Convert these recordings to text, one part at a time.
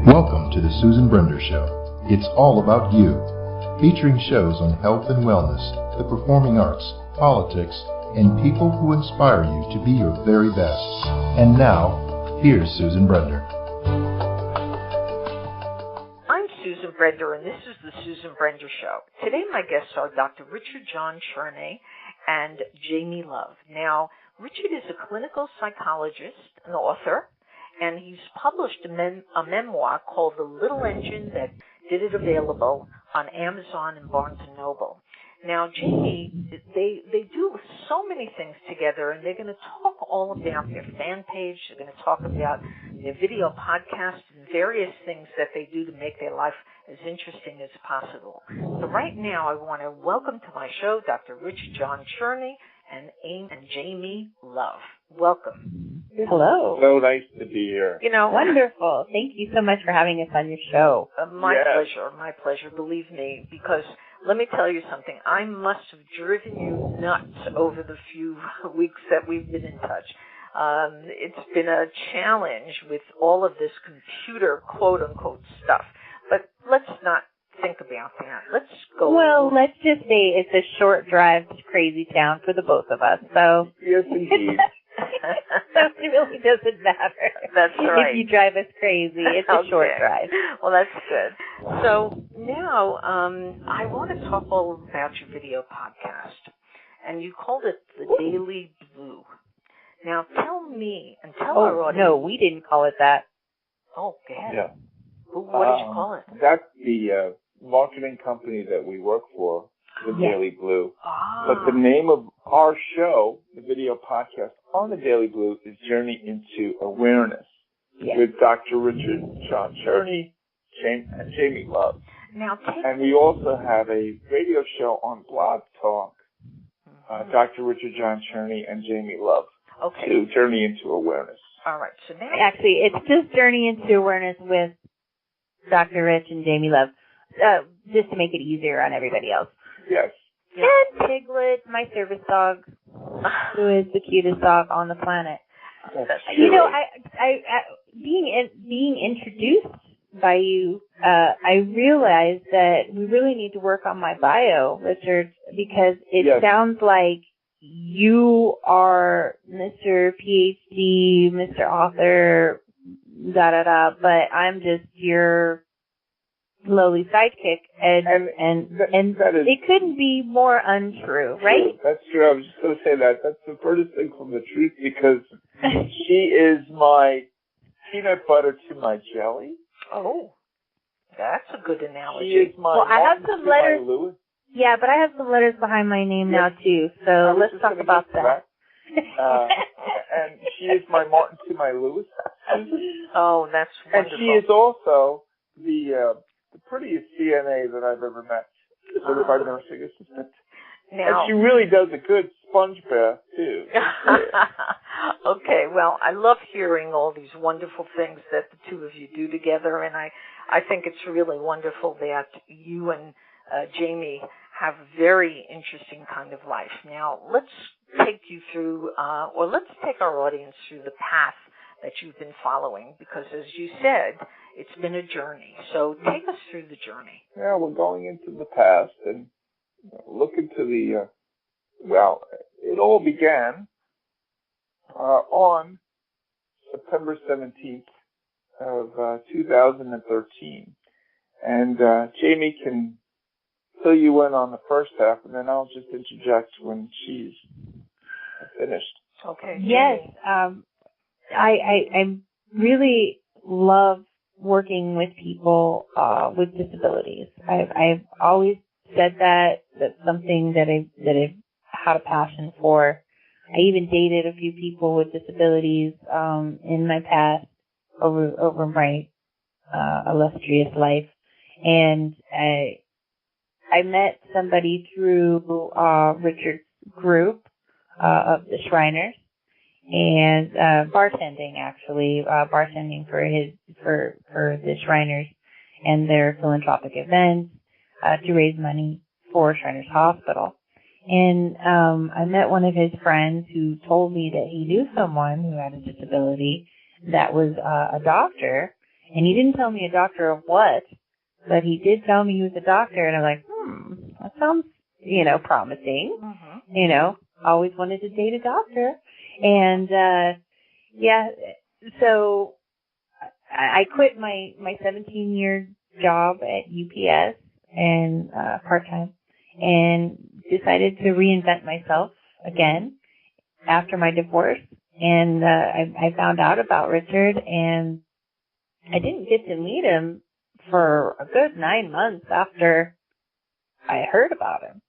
Welcome to the Susan Brender Show. It's all about you. Featuring shows on health and wellness, the performing arts, politics, and people who inspire you to be your very best. And now, here's Susan Brender. I'm Susan Brender, and this is the Susan Brender Show. Today my guests are Dr. Richard John Cherney and Jaimie Love. Now, Richard is a clinical psychologist, an author, and he's published a memoir called The Little Engine That Did It Available on Amazon and Barnes & Noble. Now, Jaimie, they do so many things together, and they're going to talk all about their fan page. They're going to talk about their video podcast and various things that they do to make their life as interesting as possible. So right now, I want to welcome to my show Dr. Richard John Cherney and Jaimie Love. Welcome. Hello. So nice to be here. You know, Wonderful. Thank you so much for having us on your show. My pleasure, believe me, because let me tell you something. I must have driven you nuts over the few weeks that we've been in touch. It's been a challenge with all of this computer quote-unquote stuff. But let's not think about that. Let's go. Well, let's just say it's a short drive to Crazy Town for the both of us. So Yes, indeed. so it really doesn't matter. That's right. If you drive us crazy, it's a short drive. Well, that's good. So now I want to talk all about your video podcast, and you called it The Daily Blue. Now tell me and tell our audience. No, we didn't call it that. Oh, go ahead. Yeah. What did you call it? That's the marketing company that we work for, The Daily Blue. But the name of our show, the video podcast on The Daily Blue, is Journey into Awareness with Dr. Richard John Cherney and Jaimie Love. Now, and we also have a radio show on Blog Talk, Dr. Richard John Cherney and Jaimie Love, to Journey into Awareness. All right. So now, actually, it's just Journey into Awareness with Dr. Rich and Jaimie Love, just to make it easier on everybody else. Yes. And Piglet, my service dog, who is the cutest dog on the planet. You know, I being introduced by you, I realized that we really need to work on my bio, Richard, because it sounds like you are Mr. PhD, Mr. Author, but I'm just your lowly sidekick, and it couldn't be more untrue, right? That's true. I was just going to say that. That's the furthest thing from the truth, because she is my peanut butter to my jelly. Oh, that's a good analogy. She is my I have some letters. Lewis. Yeah, but I have some letters behind my name now too. So let's talk about that. And she is my Martin to my Lewis. Oh, that's wonderful. And she is also the prettiest CNA that I've ever met, certified nursing assistant. Now, and she really does a good sponge bath, too. Okay, well, I love hearing all these wonderful things that the two of you do together, and I think it's really wonderful that you and Jaimie have a very interesting kind of life. Now, let's take you through, or let's take our audience through the path that you've been following, because as you said, it's been a journey. So take us through the journey. Yeah, we're going into the past and look into the, it all began on September 17th of 2013. And Jaimie can fill you in on the first half, and then I'll just interject when she's finished. Okay. Yes. I really love working with people with disabilities. I've always said that's something that I've had a passion for. I even dated a few people with disabilities in my past over my illustrious life, and I met somebody through Richard's group of the Shriners. And bartending for the Shriners and their philanthropic events to raise money for Shriners Hospital. And I met one of his friends who told me that he knew someone who had a disability that was a doctor And he didn't tell me a doctor of what, but he did tell me he was a doctor. And I'm like, that sounds, promising. Always wanted to date a doctor. And, so I quit my 17-year job at UPS and part-time and decided to reinvent myself again after my divorce. And I found out about Richard, and I didn't get to meet him for a good 9 months after I heard about him.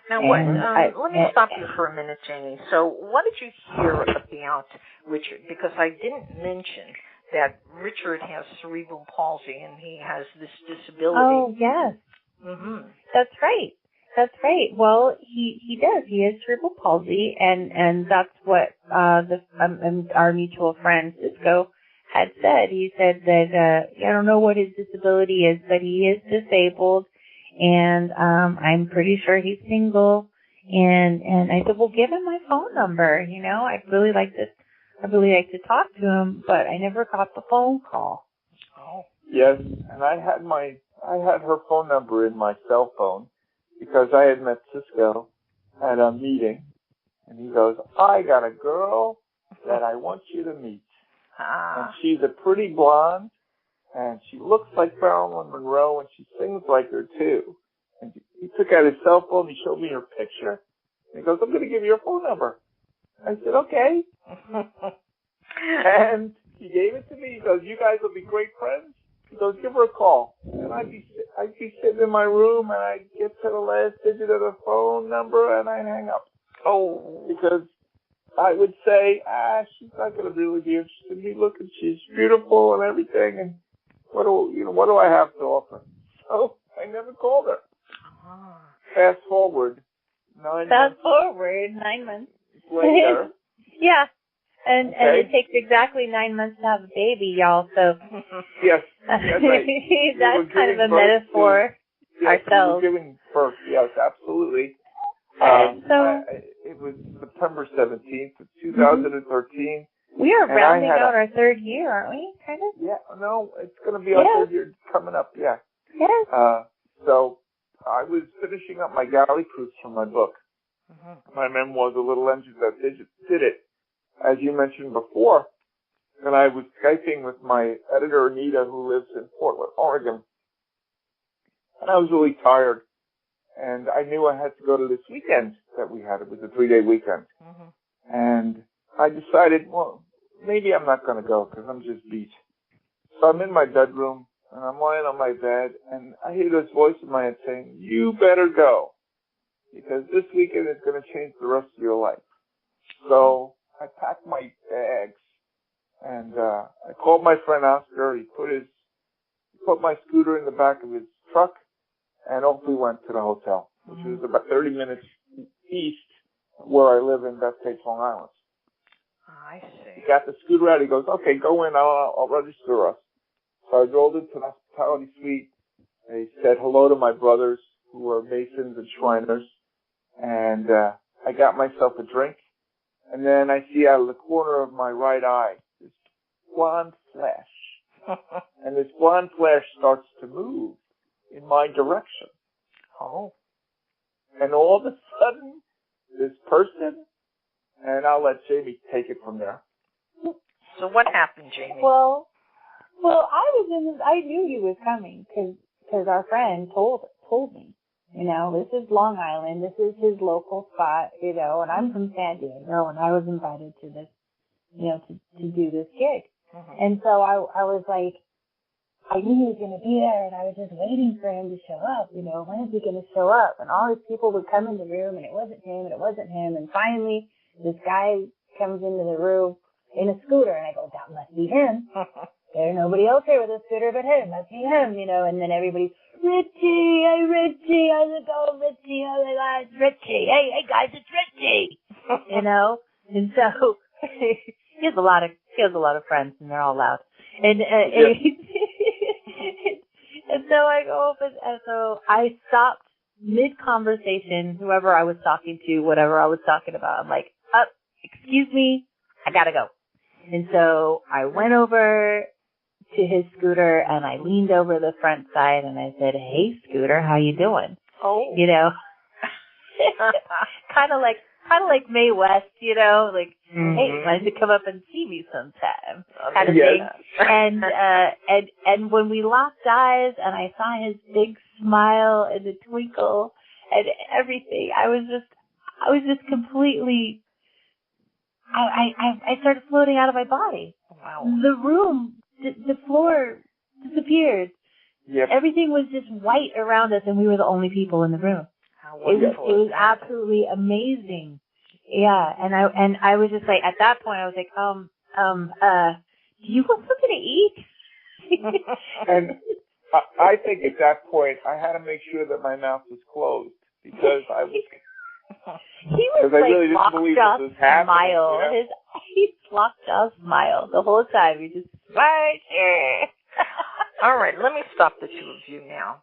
Now, let me stop you for a minute, Jaimie. So what did you hear about Richard? Because I didn't mention that Richard has cerebral palsy and he has this disability. Oh, yes. Mm-hmm. That's right. Well, he does. He has cerebral palsy, and that's what our mutual friend Cisco had said. He said that I don't know what his disability is, but he is disabled, and I'm pretty sure he's single. And I said, well, give him my phone number. I'd really like to talk to him, but I never got the phone call. Oh. Yes, and I had her phone number in my cell phone because I had met Cisco at a meeting, and he goes, I got a girl that I want you to meet. And she's a pretty blonde, and she looks like Marilyn Monroe, and she sings like her, too. And he took out his cell phone, he showed me her picture, and he goes, I'm going to give you her phone number. I said, okay. And he gave it to me. He goes, you guys will be great friends. He goes, give her a call. And I'd be sitting in my room, and I'd get to the last digit of the phone number, and I'd hang up. Oh. Because I would say, she's not going to really be interested in me. Look, and she's beautiful and everything, and what do I have to offer? So I never called her. Fast forward 9 months later. Yeah. And it takes exactly 9 months to have a baby, y'all, so. Yes, that's right. That's kind of a metaphor ourselves. We were giving birth, yes, absolutely. It was September 17th, 2013. We are rounding out our third year, aren't we? Kind of? Yeah, no, it's going to be our third year coming up, yeah. Yes. So I was finishing up my galley proofs from my book. My memoir, The Little Engine That Did It. As you mentioned before, and I was Skyping with my editor, Anita, who lives in Portland, Oregon. And I was really tired. And I knew I had to go to this weekend that we had. It was a 3-day weekend. And I decided, well, maybe I'm not going to go because I'm just beat. So I'm in my bedroom, and I'm lying on my bed, and I hear this voice in my head saying, you better go, because this weekend is going to change the rest of your life. So I packed my bags, and I called my friend Oscar. He put my scooter in the back of his truck, and off we went to the hotel, which was about 30 minutes east of where I live in Bethpage, Long Island. I see. He got the scooter out. He goes, okay, go in. I'll register us. So I rolled into the hospitality suite. I said hello to my brothers who were Masons and Shriners. And I got myself a drink. And then I see out of the corner of my right eye this blonde flash. And this blonde flash starts to move in my direction. Oh. And all of a sudden, this person, and I'll let Jaimie take it from there. So what happened, Jaimie? Well, I knew he was coming because our friend told me. This is Long Island. This is his local spot, and I'm from San Diego, and I was invited to this, to do this gig. And so I was like, I knew he was going to be there, and I was just waiting for him to show up. When is he going to show up? And all these people would come in the room, and it wasn't him, and it wasn't him. And finally, this guy comes into the room in a scooter, and I go, that must be him. There's nobody else here with a scooter but him. Must be him, And then everybody's, Richie, hey, Richie, how's it going, Richie? Oh my God, it's Richie. Hey guys, it's Richie. And so he has a lot of friends, and they're all loud. And and so I go up, and so I stopped mid-conversation, whoever I was talking to, whatever I was talking about. I'm like, excuse me, I gotta go. And so I went over to his scooter, and I leaned over the front side, and I said, "Hey, Scooter, how you doing?" Oh. You know, kind of like Mae West, you know, like, "Hey, why don't you come up and see me sometime?" Kind of thing. And when we locked eyes, and I saw his big smile and the twinkle and everything, I was just completely. I started floating out of my body. Wow. The room, the floor disappeared. Yep. Everything was just white around us, and we were the only people in the room. How It wonderful. was absolutely amazing. Yeah, and I was just like, at that point, I was like, do you want something to eat? And I think at that point, I had to make sure that my mouth was closed because I was. He was I really didn't believe this was happening. Smile. You know? His lockjaw smile the whole time. He just right here. All right, let me stop the two of you now.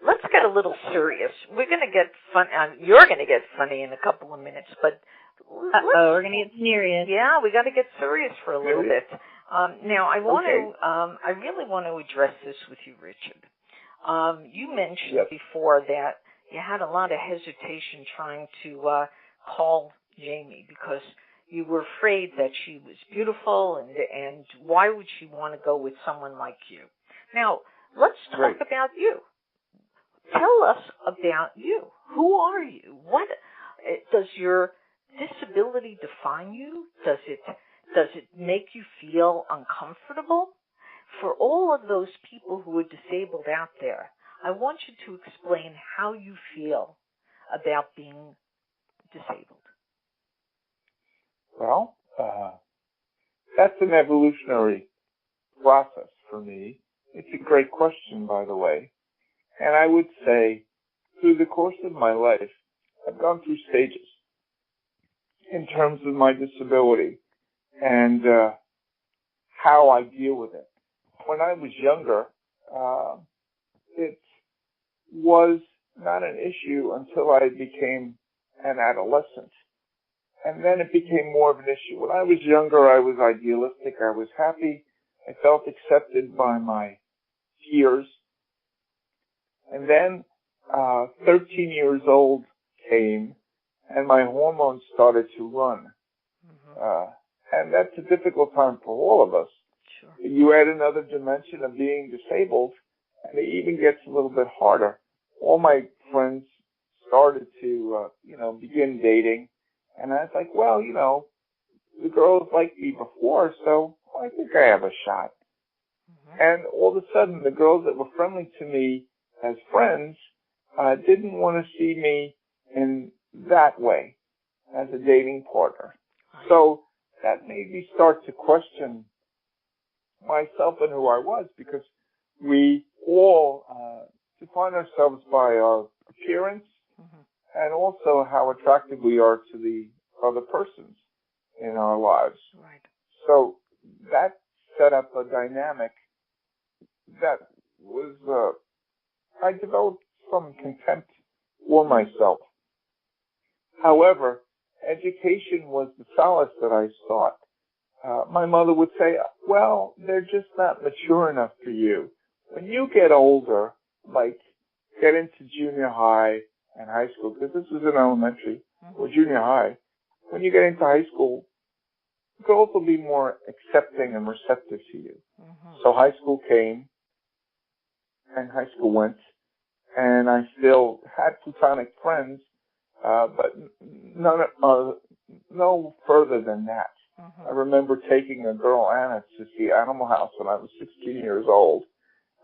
Let's get a little serious. We're going to get fun. You're going to get funny in a couple of minutes, but we're going to get serious. Yeah, we got to get serious for a little bit. Now, I really want to address this with you, Richard. You mentioned before that you had a lot of hesitation trying to call Jaimie because you were afraid that she was beautiful and why would she want to go with someone like you? Now, let's talk about you. Tell us about you. Who are you? What does your disability define you? Does it make you feel uncomfortable? For all of those people who are disabled out there, I want you to explain how you feel about being disabled. Well, that's an evolutionary process for me. It's a great question, by the way. And I would say, through the course of my life, I've gone through stages in terms of my disability and how I deal with it. When I was younger, it was not an issue until I became an adolescent. And then it became more of an issue. When I was younger, I was idealistic. I was happy. I felt accepted by my peers. And then 13 years old came, and my hormones started to run. And that's a difficult time for all of us. Sure. You add another dimension of being disabled, and it even gets a little bit harder. All my friends started to, begin dating. And I was like, well, the girls liked me before, so I think I have a shot. And all of a sudden, the girls that were friendly to me as friends didn't want to see me in that way as a dating partner. So that made me start to question myself and who I was, because we all define ourselves by our appearance and also how attractive we are to the other persons in our lives. Right. So that set up a dynamic that was, I developed some contempt for myself. However, education was the solace that I sought. My mother would say, well, they're just not mature enough for you. When you get older, like get into junior high and high school, because this was in elementary or junior high, when you get into high school, girls will be more accepting and receptive to you. So high school came, and high school went, and I still had platonic friends, but no further than that. I remember taking a girl, Anna, to see Animal House when I was 16 years old,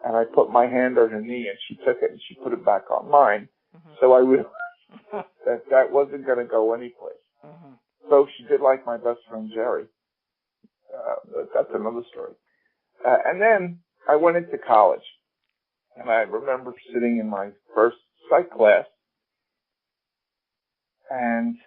and I put my hand on her knee, and she took it, and she put it back on mine. So I realized that wasn't going to go anyplace. So she did like my best friend, Jerry. But that's another story. And then I went into college, and I remember sitting in my first psych class, and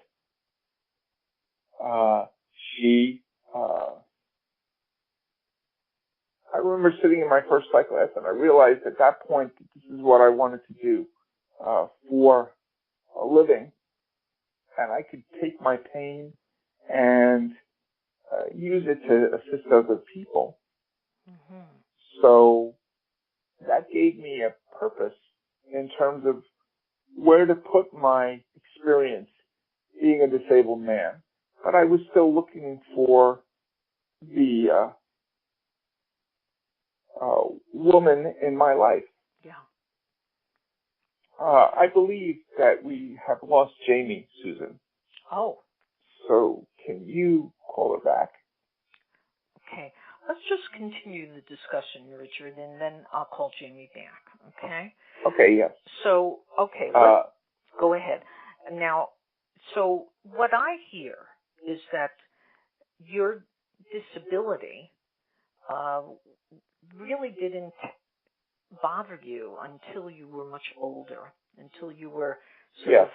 I remember sitting in my first psych class, and I realized at that point that this is what I wanted to do for a living, and I could take my pain and use it to assist other people. So that gave me a purpose in terms of where to put my experience being a disabled man. But I was still looking for the woman in my life. Yeah. I believe that we have lost Jaimie, Susan. Oh. So can you call her back? Okay. Let's just continue the discussion, Richard, and then I'll call Jaimie back, okay? Okay, yes. So, okay, let's go ahead. Now, so what I hear is that your disability really didn't bother you until you were much older, until you were sort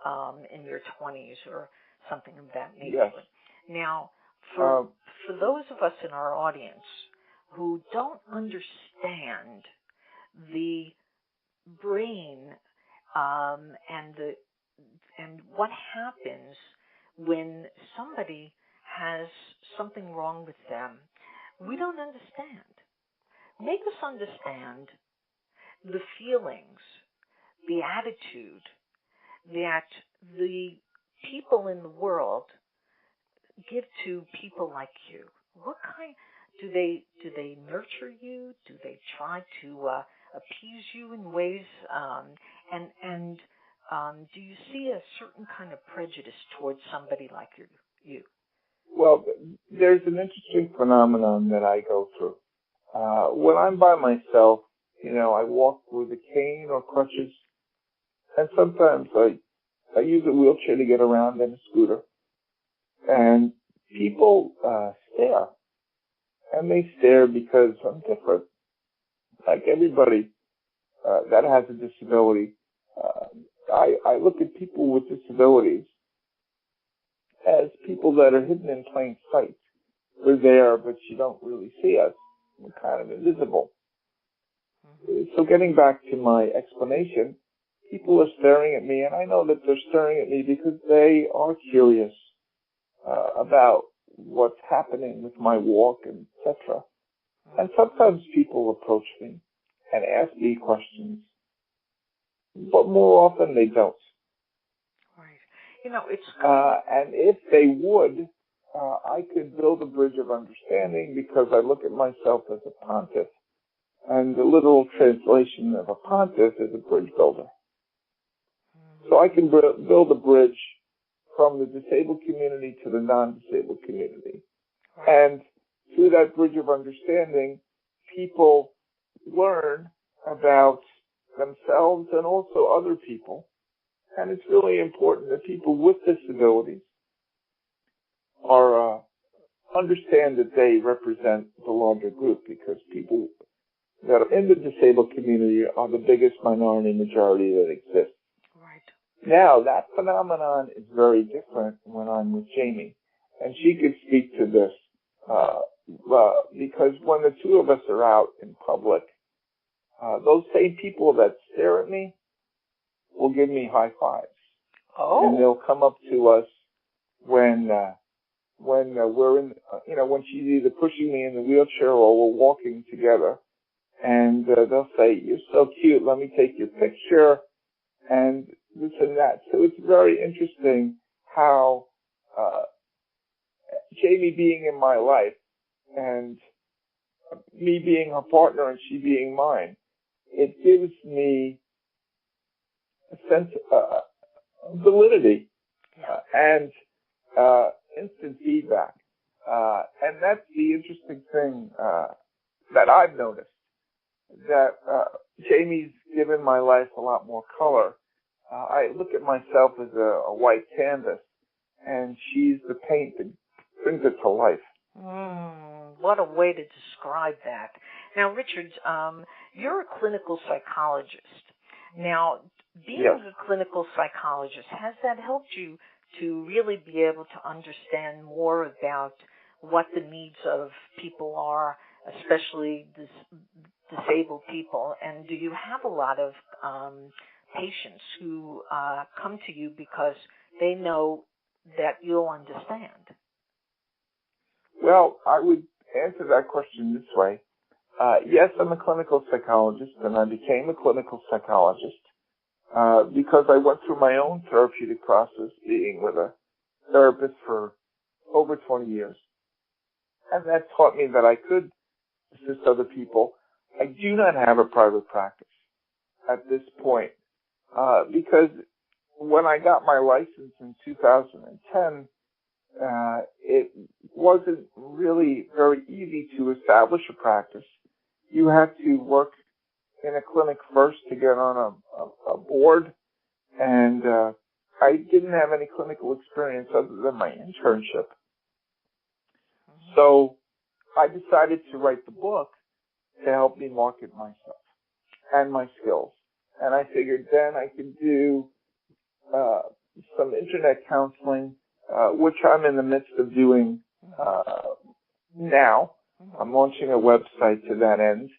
of in your 20s or something of that nature. Yes. Now, for those of us in our audience who don't understand the brain and what happens when somebody has something wrong with them, we don't understand. Make us understand the feelings, the attitude that the people in the world give to people like you. What kind do they nurture you? Do they try to appease you in ways? And do you see a certain kind of prejudice towards somebody like you? Well, there's an interesting phenomenon that I go through. When I'm by myself, I walk with a cane or crutches, and sometimes I use a wheelchair to get around and a scooter. And people stare. And they stare because I'm different. Like everybody that has a disability, I look at people with disabilities as people that are hidden in plain sight. We're there, but you don't really see us. We're kind of invisible. So getting back to my explanation, people are staring at me, and I know that they're staring at me because they are curious about what's happening with my walk, etc. And sometimes people approach me and ask me questions, but more often they don't. Right. It's... and if they would, I could build a bridge of understanding because I look at myself as a pontiff. And the literal translation of a pontiff is a bridge builder. So I can build a bridge from the disabled community to the non-disabled community. And through that bridge of understanding, people learn about themselves and also other people. And it's really important that people with disabilities understand that they represent the larger group, because people that are in the disabled community are the biggest minority majority that exists. Right. Now, that phenomenon is very different when I'm with Jaimie, and she could speak to this, because when the two of us are out in public, those same people that stare at me will give me high fives. Oh. And they'll come up to us when we're in, when she's either pushing me in the wheelchair or we're walking together. And they'll say, "You're so cute, let me take your picture," and this and that. So it's very interesting how Jaimie being in my life and me being her partner and she being mine, it gives me a sense of validity and instant feedback. And that's the interesting thing that I've noticed. That Jaimie's given my life a lot more color. I look at myself as a white canvas, and she's the paint that brings it to life. What a way to describe that. Now, Richard, you're a clinical psychologist. Now, being a clinical psychologist, has that helped you to really be able to understand more about what the needs of people are, especially disabled people? And do you have a lot of patients who come to you because they know that you'll understand? Well, I would answer that question this way. yes, I'm a clinical psychologist, and I became a clinical psychologist because I went through my own therapeutic process being with a therapist for over 20 years. And that taught me that I could assist other people. I do not have a private practice at this point because when I got my license in 2010, it wasn't really very easy to establish a practice. You had to work in a clinic first to get on a board, and I didn't have any clinical experience other than my internship. So I decided to write the book to help me market myself and my skills. And I figured then I could do some internet counseling, which I'm in the midst of doing now. I'm launching a website to that end.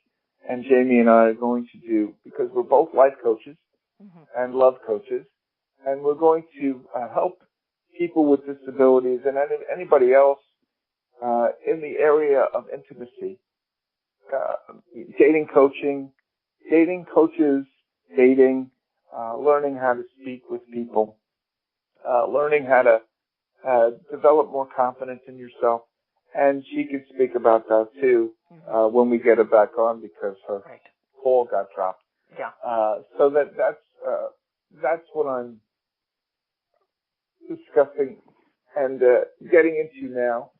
And Jaimie and I are going to do, because we're both life coaches and love coaches, and we're going to help people with disabilities and anybody else in the area of intimacy, dating coaching, dating coaches, dating, learning how to speak with people, learning how to develop more confidence in yourself. And she could speak about that too when we get her back on because her call got dropped. Yeah. So that's what I'm discussing and getting into now.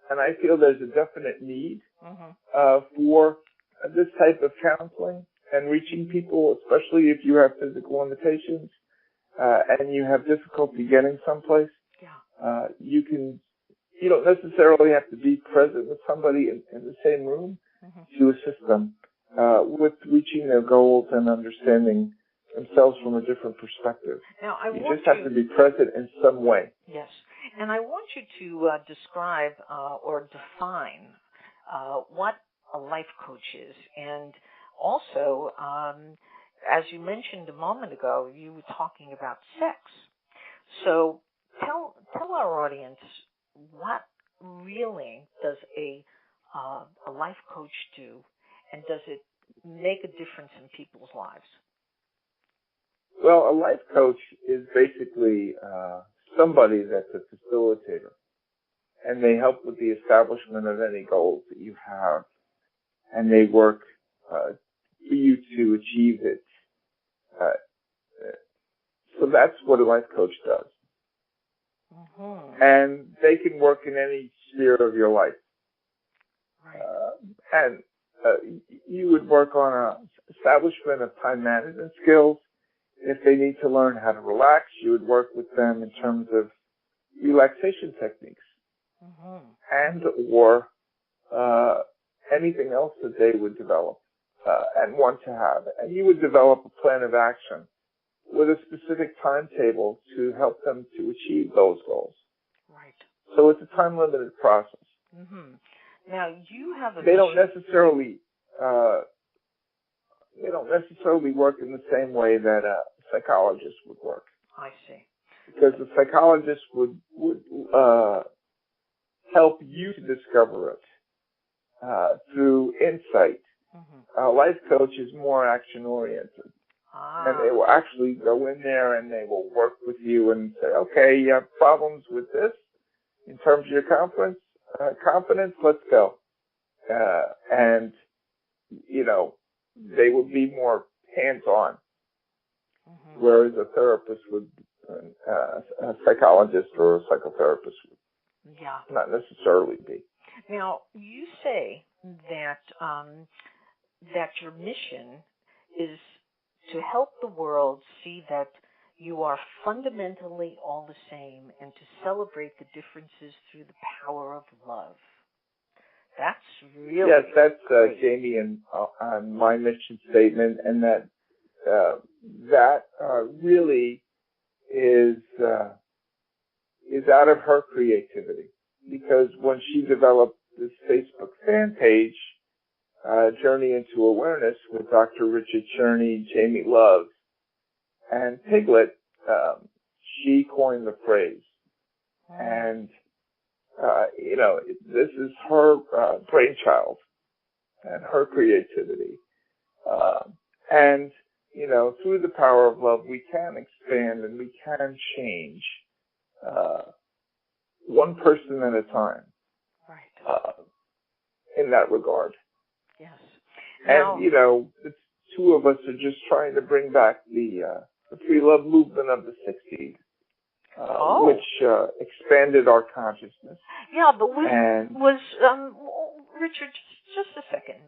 And I feel there's a definite need for this type of counseling and reaching people, especially if you have physical limitations and you have difficulty getting someplace. Yeah. You don't necessarily have to be present with somebody in the same room to assist them with reaching their goals and understanding themselves from a different perspective. Now, you just have to be present in some way. Yes. And I want you to describe or define what a life coach is. And also, as you mentioned a moment ago, you were talking about sex. So tell our audience, what really does a life coach do, and does it make a difference in people's lives? Well, a life coach is basically somebody that's a facilitator, and they help with the establishment of any goals that you have, and they work for you to achieve it. So that's what a life coach does. And they can work in any sphere of your life. And you would work on an establishment of time management skills. If they need to learn how to relax, you would work with them in terms of relaxation techniques and or anything else that they would develop and want to have. And you would develop a plan of action with a specific timetable to help them to achieve those goals. Right. So it's a time-limited process. Now you have a. They don't necessarily work in the same way that a psychologist would work. I see. Because the psychologist would help you to discover it through insight. A life coach is more action-oriented. And they will actually go in there and they will work with you and say, okay, you have problems with this in terms of your confidence, let's go. And, you know, they would be more hands-on, whereas a therapist would, a psychologist or a psychotherapist would not necessarily be. Now, you say that that your mission is to help the world see that you are fundamentally all the same and to celebrate the differences through the power of love. That's really Yes, that's Jaimie and my mission statement, and that really is out of her creativity, because when she developed this Facebook fan page, Journey into Awareness, with Dr. Richard Cherney, Jaimie Love, and Piglet, she coined the phrase. And, you know, this is her brainchild. and her creativity. And, you know, through the power of love, we can expand and we can change one person at a time. Right. In that regard. Yes. Now, and, you know, the two of us are just trying to bring back the free love movement of the 60s, which expanded our consciousness. Yeah, but Richard, just a second.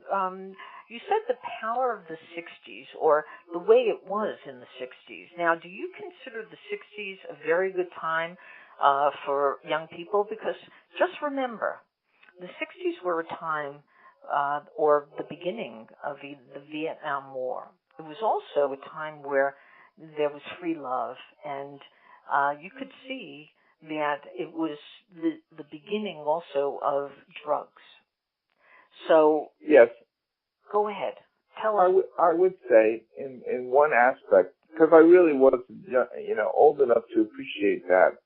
You said the power of the 60s, or the way it was in the 60s. Now, do you consider the 60s a very good time for young people? Because just remember, the 60s were a time, or the beginning of the Vietnam War. It was also a time where there was free love, and you could see that it was the beginning also of drugs. So yes, go ahead. Tell us. I would say in one aspect, because I really wasn't, you know, old enough to appreciate that.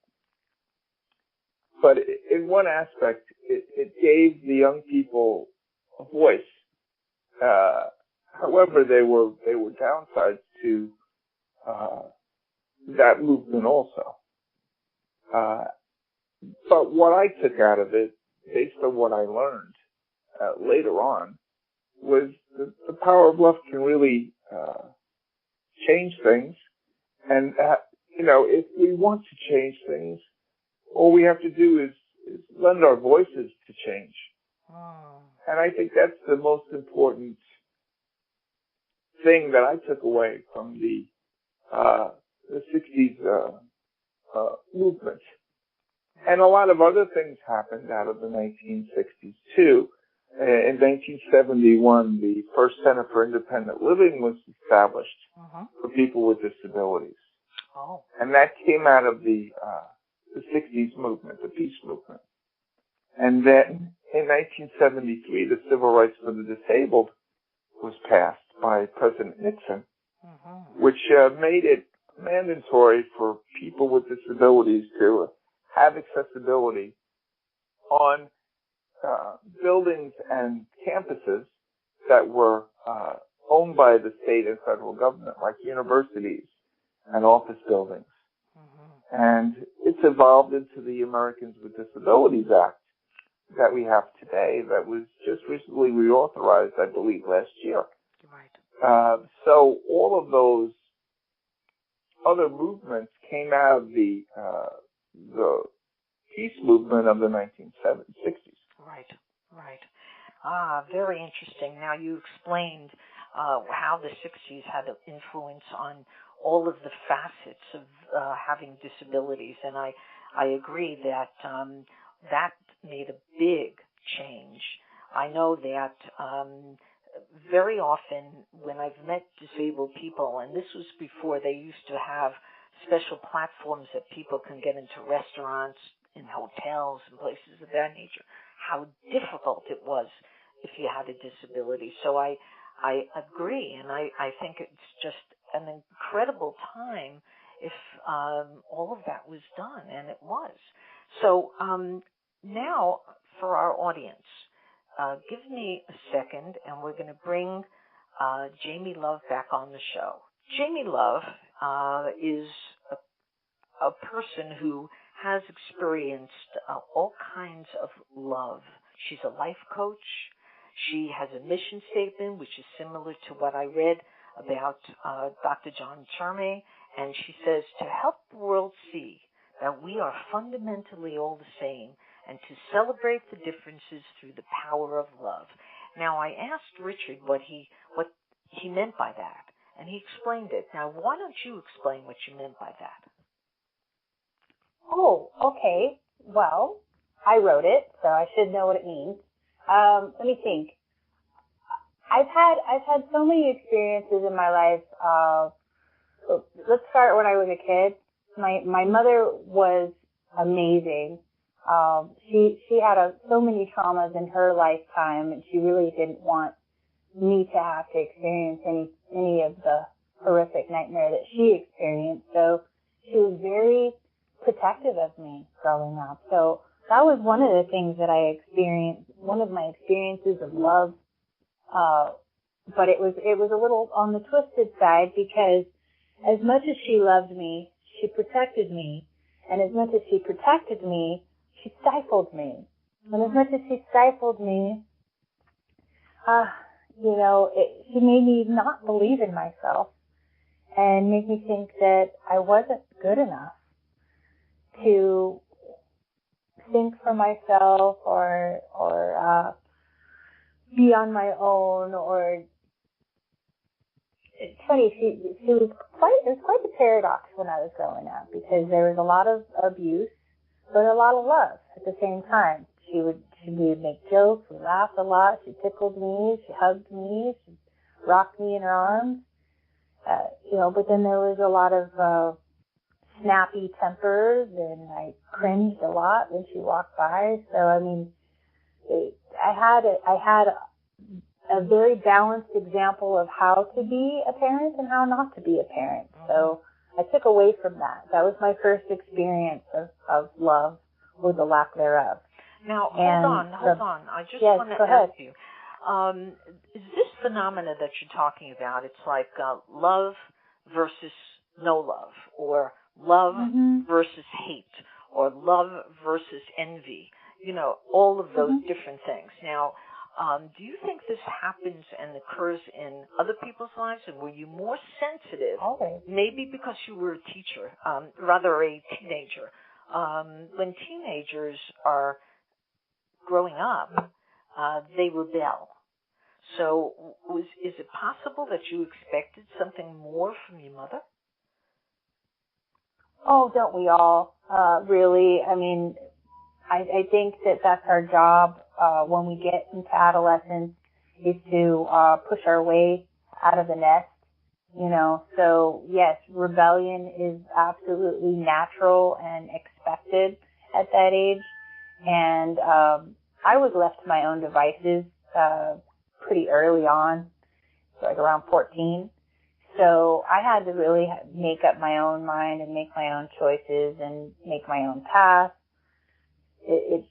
But in one aspect, it gave the young people a voice. However, there were downsides to that movement also. But what I took out of it, based on what I learned later on, was the power of love can really change things. And, you know, if we want to change things, all we have to do is lend our voices to change. And I think that's the most important thing that I took away from the 60s movement. And a lot of other things happened out of the 1960s too. In 1971, the first Center for Independent Living was established for people with disabilities. Oh. And that came out of the 60s movement, the peace movement. And then in 1973, the Civil Rights for the Disabled was passed by President Nixon, which made it mandatory for people with disabilities to have accessibility on buildings and campuses that were owned by the state and federal government, like universities and office buildings. And it's evolved into the Americans with Disabilities Act that we have today that was just recently reauthorized, I believe, last year. Right. So all of those other movements came out of the peace movement of the 1960s. Right. Very interesting. Now, you explained how the 60s had an influence on all of the facets of having disabilities, and I agree that that made a big change. I know that very often when I've met disabled people, and this was before they used to have special platforms that people can get into restaurants, in hotels, and places of that nature, how difficult it was if you had a disability. So I agree, and I think it's just an incredible time if all of that was done, and it was. So now for our audience, give me a second, and we're going to bring Jaimie Love back on the show. Jaimie Love is a person who has experienced all kinds of love. She's a life coach. She has a mission statement, which is similar to what I read about Dr. John Jaimie, and she says, to help the world see that we are fundamentally all the same and to celebrate the differences through the power of love. Now, I asked Richard what he meant by that, and he explained it. Now, why don't you explain what you meant by that? Oh, okay. Well, I wrote it, so I should know what it means. Let me think. I've had so many experiences in my life. Let's start when I was a kid. My mother was amazing. She had so many traumas in her lifetime, and she really didn't want me to have to experience any of the horrific nightmare that she experienced. So she was very protective of me growing up. So that was one of the things that I experienced, one of my experiences of love But it was a little on the twisted side, because as much as she loved me, she protected me. And as much as she protected me, she stifled me. And as much as she stifled me, she made me not believe in myself and make me think that I wasn't good enough to think for myself or be on my own. Or it's funny, it was quite a paradox when I was growing up, because there was a lot of abuse but a lot of love at the same time. We would make jokes, we laughed a lot, she tickled me, she hugged me, she rocked me in her arms, but then there was a lot of snappy tempers, and I cringed a lot when she walked by. So I mean, I had a very balanced example of how to be a parent and how not to be a parent. So I took away from that. That was my first experience of love, or the lack thereof. Now, hold on. I just want to ask you, is this phenomena that you're talking about, it's like love versus no love, or love versus hate, or love versus envy, all of those different things. Now, do you think this happens and occurs in other people's lives, and were you more sensitive, maybe because you were a teacher, rather a teenager? When teenagers are growing up, they rebel. So is it possible that you expected something more from your mother? Oh, don't we all, really? I mean, I think that's our job when we get into adolescence, is to push our way out of the nest, So, yes, rebellion is absolutely natural and expected at that age. And I was left to my own devices pretty early on, like around 14. So I had to really make up my own mind and make my own choices and make my own path. It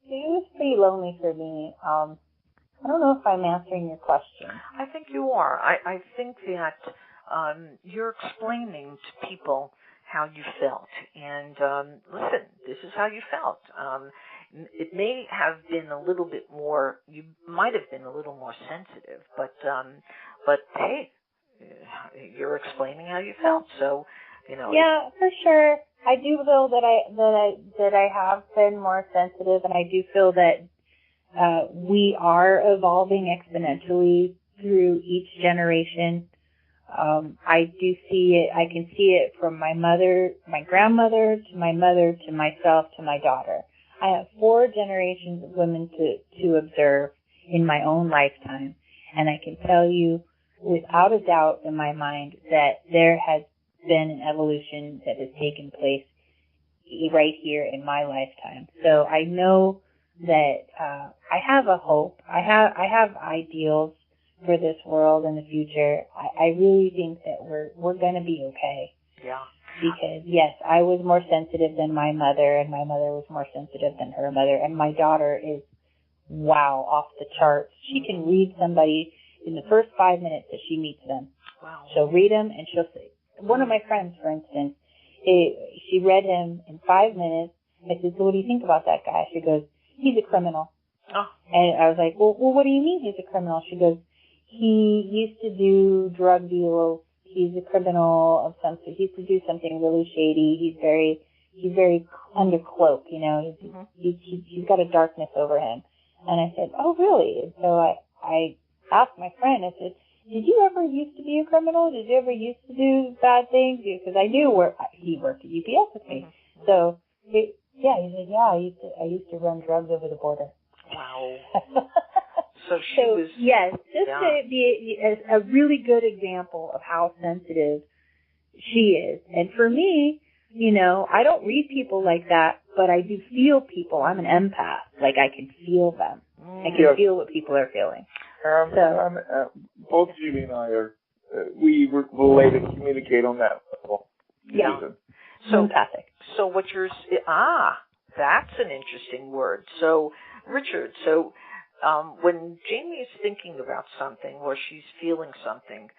was pretty lonely for me. I don't know if I'm answering your question. I think you are. I think that you're explaining to people how you felt. And listen, this is how you felt. It may have been a little bit more, you might have been a little more sensitive, but hey, you're explaining how you felt, so, Yeah, for sure. I do feel that I have been more sensitive, and I do feel that we are evolving exponentially through each generation. I do see it. I can see it from my mother, my grandmother, to my mother, to myself, to my daughter. I have 4 generations of women to observe in my own lifetime, and I can tell you without a doubt in my mind that there has been an evolution that has taken place right here in my lifetime. So I know that I have a hope. I have ideals for this world in the future. I really think that we're going to be okay. Yeah. Because, yes, I was more sensitive than my mother, and my mother was more sensitive than her mother, and my daughter is, wow, off the charts. She can read somebody in the first 5 minutes that she meets them. Wow. She'll read him, and she'll say, one of my friends, for instance, she read him in 5 minutes. I said, so what do you think about that guy? She goes, he's a criminal. Oh. And I was like, well, what do you mean he's a criminal? She goes, he used to do drug deals. He's a criminal of some sort. He used to do something really shady. He's very undercloak, He's got a darkness over him. And I said, oh, really? And so I asked my friend, I said, did you ever used to be a criminal? Did you ever used to do bad things? Because I knew he worked at UPS with me. So, he said, yeah, I used to run drugs over the border. Wow. So she was... Yes, to be a really good example of how sensitive she is. And for me, I don't read people like that, but I do feel people. I'm an empath. Like, I can feel them. I can feel what people are feeling. Both Jaimie and I are, we relate and communicate on that level. Yeah. So empathic. So what you're... that's an interesting word. So, Richard, when Jaimie is thinking about something or she's feeling something,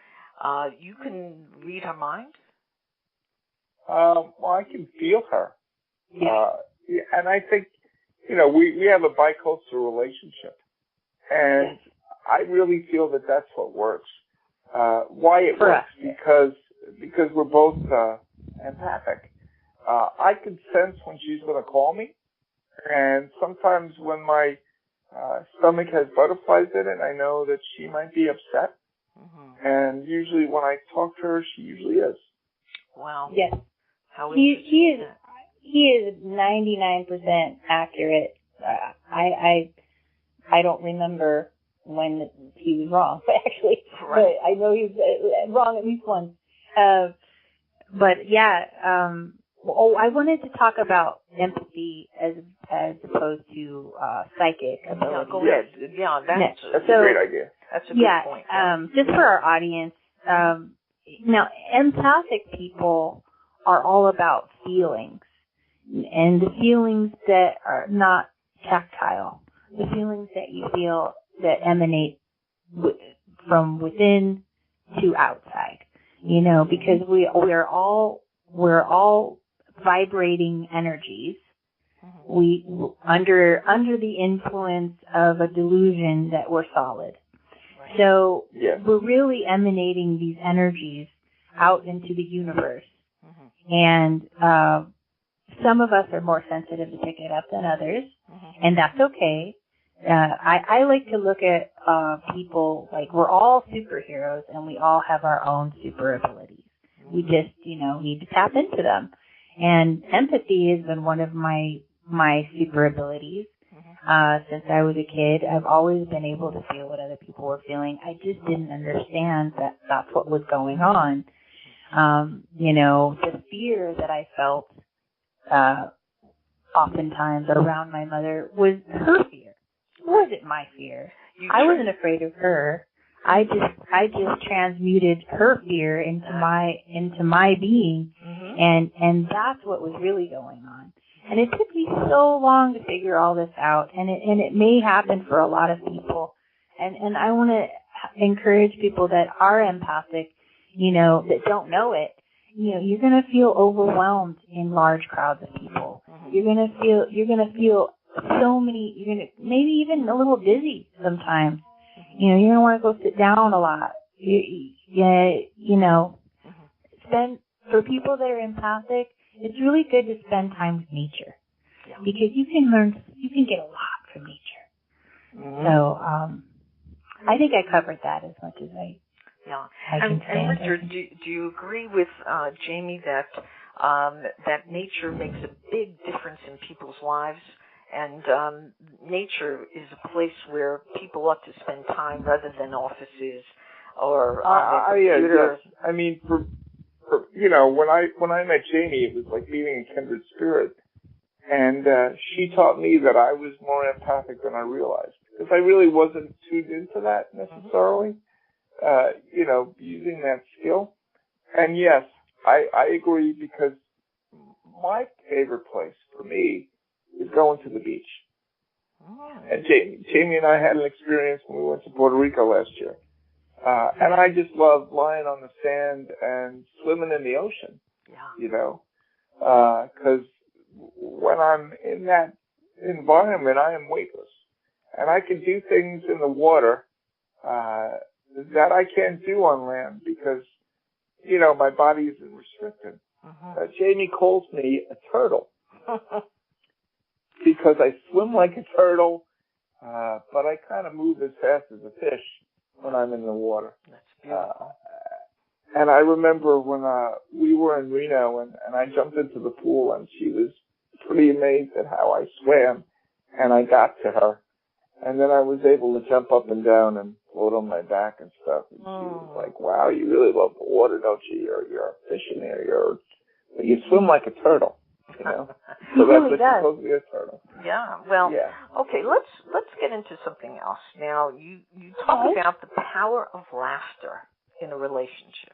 you can read her mind? Well, I can feel her. Yeah. And I think, we have a bicultural relationship. And I really feel that that's what works. Why it works? Because we're both empathic. I can sense when she's going to call me. And sometimes when my stomach has butterflies in it, I know that she might be upset. Mm-hmm. And usually when I talk to her, she usually is. Wow. Yes. How he is 99% accurate. I don't remember when he was wrong, actually. Right. But I know he was wrong at least once. But yeah, I wanted to talk about empathy as opposed to psychic ability. Yeah, go ahead. Yeah, that's a great idea. That's a good point. Just for our audience, now empathic people are all about feelings, and the feelings that are not tactile, the feelings that you feel that emanate from within to outside. Because we're all vibrating energies. We under the influence of a delusion that we're solid. Right. So we're really emanating these energies out into the universe. And some of us are more sensitive to pick it up than others, and that's okay. I like to look at people like we're all superheroes and we all have our own super abilities. We just, need to tap into them. And empathy has been one of my super abilities. Since I was a kid, I've always been able to feel what other people were feeling. I just didn't understand that that's what was going on. The fear that I felt oftentimes around my mother was her fear. It wasn't my fear. I wasn't afraid of her. I just transmuted her fear into my being, and that's what was really going on. And it took me so long to figure all this out, and it may happen for a lot of people. And I want to encourage people that are empathic, that don't know it. You're going to feel overwhelmed in large crowds of people. You're going to feel so many. You're going to maybe even a little dizzy sometimes. You're going to want to go sit down a lot. For people that are empathic, it's really good to spend time with nature because you can get a lot from nature. So, I think I covered that as much as I can stand. And Richard, do you agree with Jaimie that nature makes a big difference in people's lives? And nature is a place where people ought to spend time rather than offices or on their computers. Yes. I mean, for when I met Jaimie, it was like meeting a kindred spirit, and she taught me that I was more empathic than I realized because I really wasn't tuned into that necessarily. Using that skill, and yes, I agree because my favorite place for me is going to the beach. And Jaimie and I had an experience when we went to Puerto Rico last year. And I just love lying on the sand and swimming in the ocean, because when I'm in that environment, I am weightless. And I can do things in the water that I can't do on land because, my body isn't restricted. Jaimie calls me a turtle. Because I swim like a turtle, but I kind of move as fast as a fish when I'm in the water. That's beautiful. And I remember when we were in Reno and I jumped into the pool and she was pretty amazed at how I swam, and I got to her. And then I was able to jump up and down and float on my back and stuff. And she was like, wow, you really love the water, don't you? You're a fish in there. You swim like a turtle. So really that's does. supposed to be a turtle. Yeah. Well. Yeah. Okay. Let's get into something else. Now, you talk about the power of laughter in a relationship.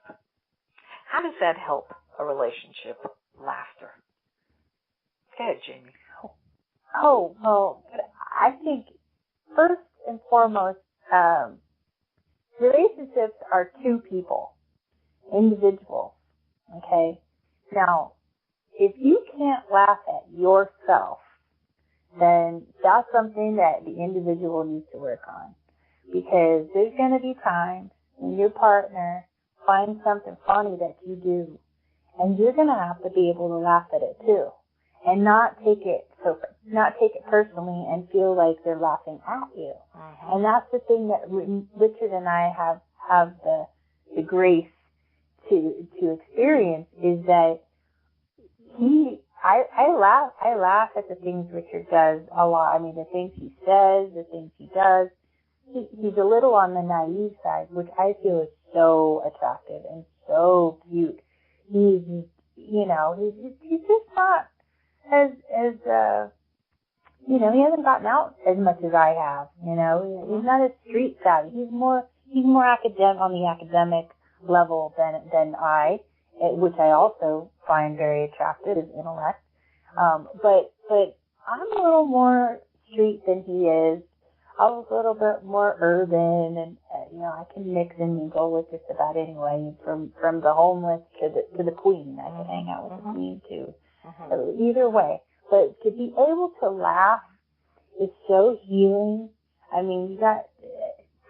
How does that help a relationship? Laughter. Go ahead, Jaimie. Oh well, I think first and foremost, relationships are two people, individuals, okay? Now, if you can't laugh at yourself, then that's something that the individual needs to work on. Because there's going to be times when your partner finds something funny that you do, and you're going to have to be able to laugh at it too, and not take it personally and feel like they're laughing at you. Mm-hmm. And that's the thing that Richard and I have the grace to experience, is that I laugh at the things Richard does a lot. I mean, the things he says, the things he does. He's a little on the naive side, which I feel is so attractive and so cute. He's just not as he hasn't gotten out as much as I have. He's not as street savvy. He's more academic, on the academic level than I, which I also find very attractive, his intellect. But I'm a little more street than he is. I was a little bit more urban, and I can mix and mingle with just about anyone, from the homeless to the queen. I can hang out with the queen too. So either way, but to be able to laugh is so healing. I mean, you got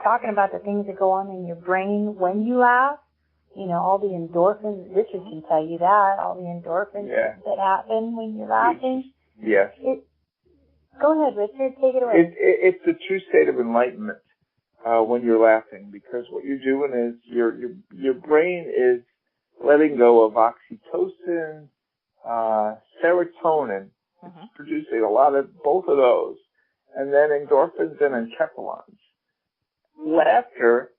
talking about the things that go on in your brain when you laugh. All the endorphins. Richard can tell you that, all the endorphins that happen when you're laughing. Yes. Go ahead, Richard. Take it away. It's a true state of enlightenment when you're laughing, because what you're doing is your brain is letting go of oxytocin, serotonin. It's producing a lot of both of those, and then endorphins and enkephalons. Laughter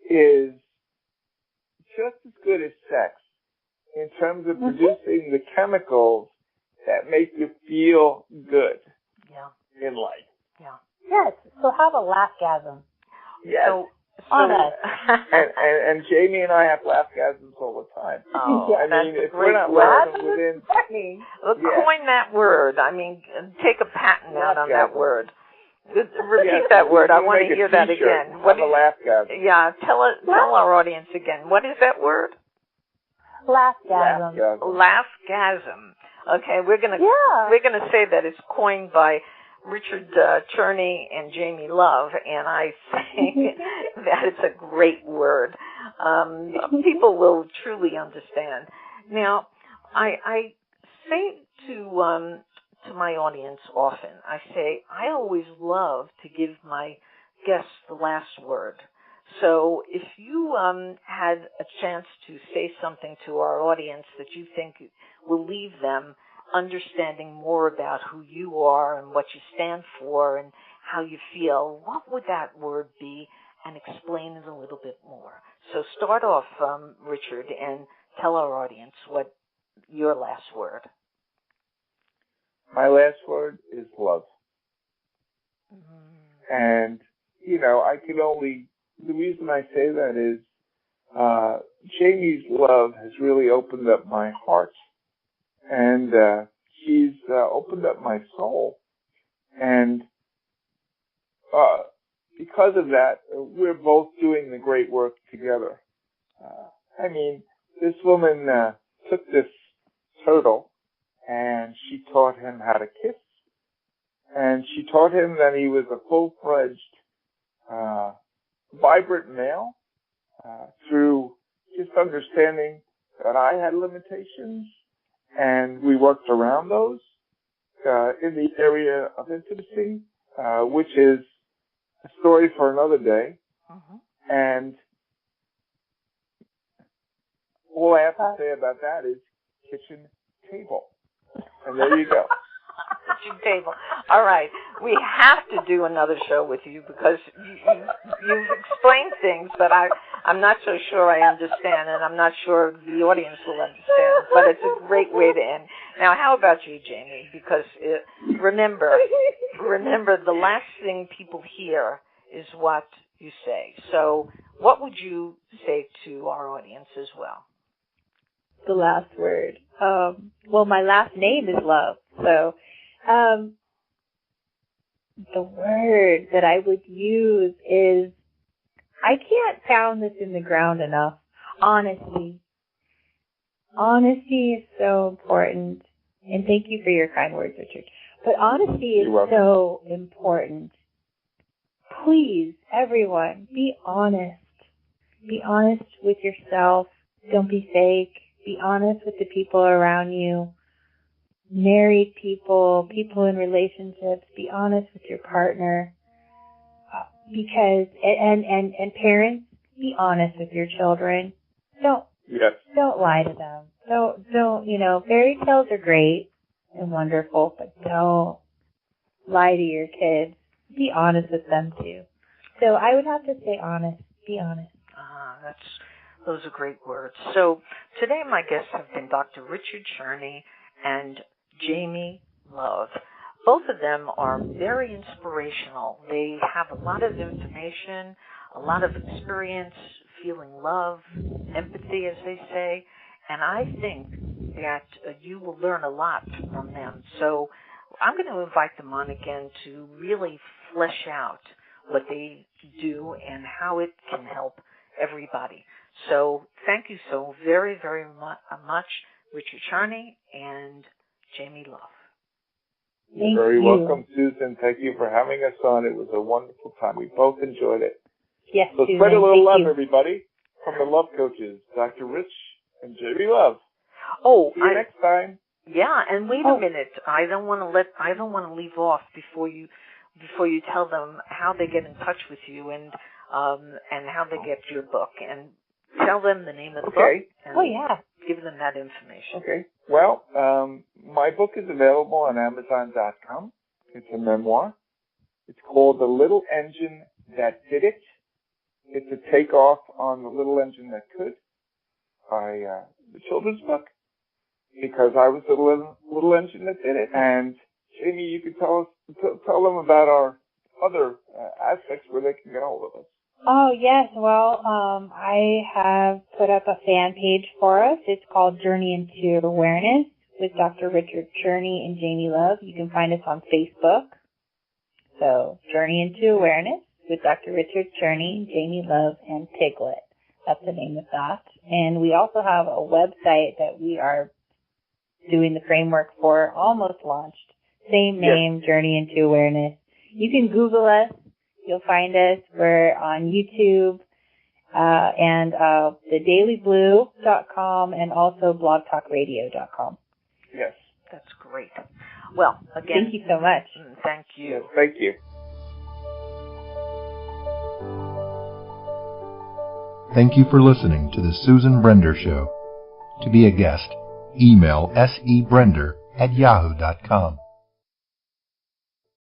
is just as good as sex in terms of producing the chemicals that make you feel good. In life. Yeah. Yes. So have a laughgasm. Yes. And Jaimie and I have laughgasms all the time. Oh, I mean, if we're not laughing within... Coin that word. I mean, take a patent out on that word. Repeat that word. I want to hear that again. What is a laughgasm? Yeah. Tell our audience again. What is that word? Laughgasm. Laughgasm. Okay, we're gonna say that it's coined by Richard Cherney and Jaimie Love, and I think that it's a great word. People will truly understand. Now, I say to my audience often, I say I always love to give my guests the last word. So if you had a chance to say something to our audience that you think will leave them understanding more about who you are and what you stand for and how you feel, what would that word be? And explain it a little bit more. So start off, Richard, and tell our audience what your last word. My last word is love. And, the reason I say that is Jaimie's love has really opened up my heart. And she's opened up my soul. And because of that, we're both doing the great work together. This woman took this turtle and she taught him how to kiss. And she taught him that he was a full-fledged, vibrant male through just understanding that I had limitations. And we worked around those in the area of intimacy, which is a story for another day. And all I have to say about that is kitchen table. And there you go. Kitchen table. All right. We have to do another show with you because you've explained things that I'm not so sure I understand, and I'm not sure the audience will understand, but it's a great way to end. Now, how about you, Jaimie? Because remember, the last thing people hear is what you say. So what would you say to our audience as well? The last word. Well, my last name is love, so the word that I would use is, I can't pound this in the ground enough. Honesty. Honesty is so important. And thank you for your kind words, Richard. But honesty is so important. Please, everyone, be honest. Be honest with yourself. Don't be fake. Be honest with the people around you. Married people, people in relationships, be honest with your partner. Because, and parents, be honest with your children. Don't lie to them. Don't, fairy tales are great and wonderful, but don't lie to your kids. Be honest with them too. So I would have to say honest. Be honest. Those are great words. So today my guests have been Dr. Richard Cherney and Jaimie Love. Both of them are very inspirational. They have a lot of information, a lot of experience, feeling love, empathy, as they say, and I think that you will learn a lot from them. So I'm going to invite them on again to really flesh out what they do and how it can help everybody. So thank you so very, very much, Richard Cherney and Jaimie Love. You're very welcome, Susan. Thank you for having us on. It was a wonderful time. We both enjoyed it. Yes, so Susan, spread a little love, everybody, from the Love Coaches, Dr. Rich and Jaimie Love. See you next time. Yeah, and wait a minute. I don't want to leave off before you tell them how they get in touch with you and how they get your book, and tell them the name of the book. And give them that information. Okay. Well, my book is available on Amazon.com. It's a memoir. It's called The Little Engine That Did It. It's a takeoff on The Little Engine That Could by the children's book, because I was the little engine that did it. And Jaimie, you could tell them about our other aspects where they can get a hold of us. Oh, yes. Well, I have put up a fan page for us. It's called Journey into Awareness with Dr. Richard Cherney and Jaimie Love. You can find us on Facebook. So, Journey into Awareness with Dr. Richard Cherney, Jaimie Love, and Piglet. That's the name of that. And we also have a website that we are doing the framework for, almost launched. Same name, Journey into Awareness. You can Google us. You'll find us. We're on YouTube and thedailyblue.com and also blogtalkradio.com. Yes. That's great. Well, again, thank you so much. Thank you. Yes, thank you. Thank you for listening to the Susan Brender Show. To be a guest, email sebrender@yahoo.com.